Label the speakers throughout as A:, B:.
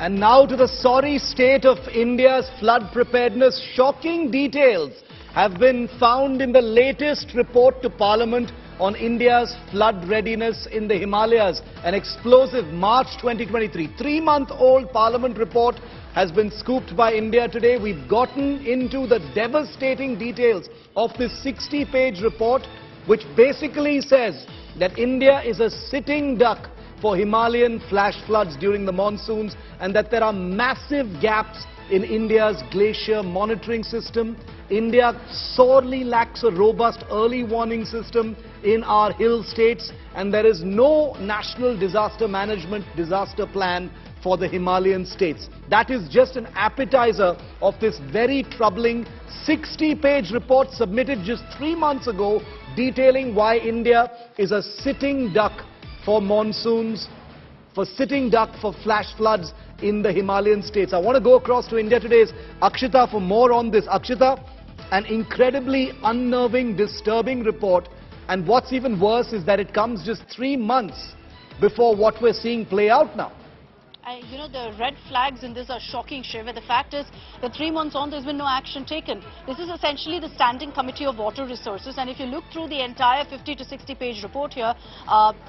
A: And now to the sorry state of India's flood preparedness. Shocking details have been found in the latest report to Parliament on India's flood readiness in the Himalayas. An explosive March 2023, 3-month-old Parliament report has been scooped by India today. We've gotten into the devastating details of this 60-page report, which basically says that India is a sitting duck for Himalayan flash floods during the monsoons, and that there are massive gaps in India's glacier monitoring system. India sorely lacks a robust early warning system in our hill states, and there is no national disaster management disaster plan for the Himalayan states. That is just an appetizer of this very troubling 60-page report submitted just 3 months ago, detailing why India is a sitting duck for monsoons, for flash floods in the Himalayan states. I want to go across to India today's Akshita for more on this. Akshita, an incredibly unnerving, disturbing report, and what's even worse is that it comes just 3 months before what we're seeing play out now.
B: You know, the red flags in this are shocking, Shiv. The fact is that 3 months on, there's been no action taken. This is essentially the Standing Committee of Water Resources, and if you look through the entire 50 to 60-page report here,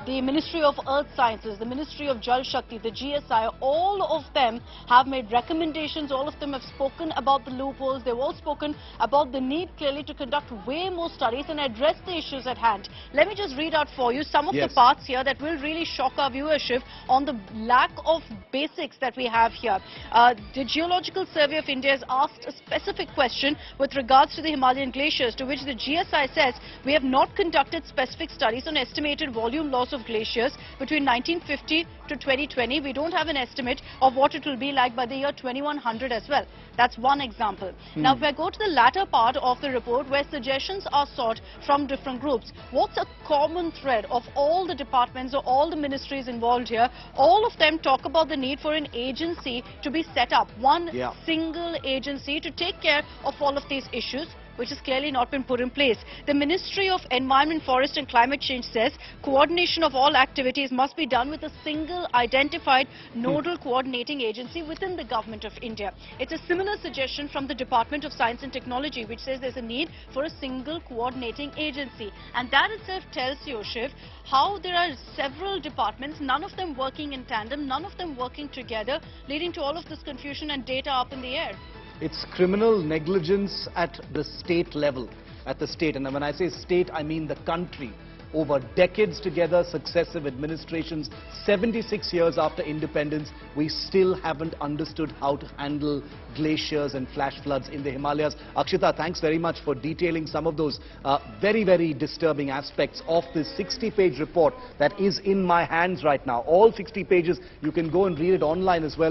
B: the Ministry of Earth Sciences, the Ministry of Jal Shakti, the GSI, all of them have made recommendations. All of them have spoken about the loopholes. They've all spoken about the need clearly to conduct way more studies and address the issues at hand. Let me just read out for you some of the parts here that will really shock our viewership on the lack of basics that we have here. The Geological Survey of India has asked a specific question with regards to the Himalayan glaciers, to which the GSI says we have not conducted specific studies on estimated volume loss of glaciers between 1950 to 2020. We don't have an estimate of what it will be like by the year 2100 as well. That's one example. Now, if I go to the latter part of the report where suggestions are sought from different groups, what's a common thread of all the departments or all the ministries involved here? All of them talk about the need for an agency to be set up, one single agency to take care of all of these issues, which has clearly not been put in place. The Ministry of Environment, Forest and Climate Change says coordination of all activities must be done with a single identified nodal coordinating agency within the Government of India. It's a similar suggestion from the Department of Science and Technology, which says there's a need for a single coordinating agency. And that itself tells you, Shiv, how there are several departments, none of them working in tandem, none of them working together, leading to all of this confusion and data up in the air.
A: It's criminal negligence at the state level, and when I say state, I mean the country. Over decades together, successive administrations, 76 years after independence, we still haven't understood how to handle glaciers and flash floods in the Himalayas. Akshita, thanks very much for detailing some of those very, very disturbing aspects of this 60-page report that is in my hands right now. All 60 pages, you can go and read it online as well.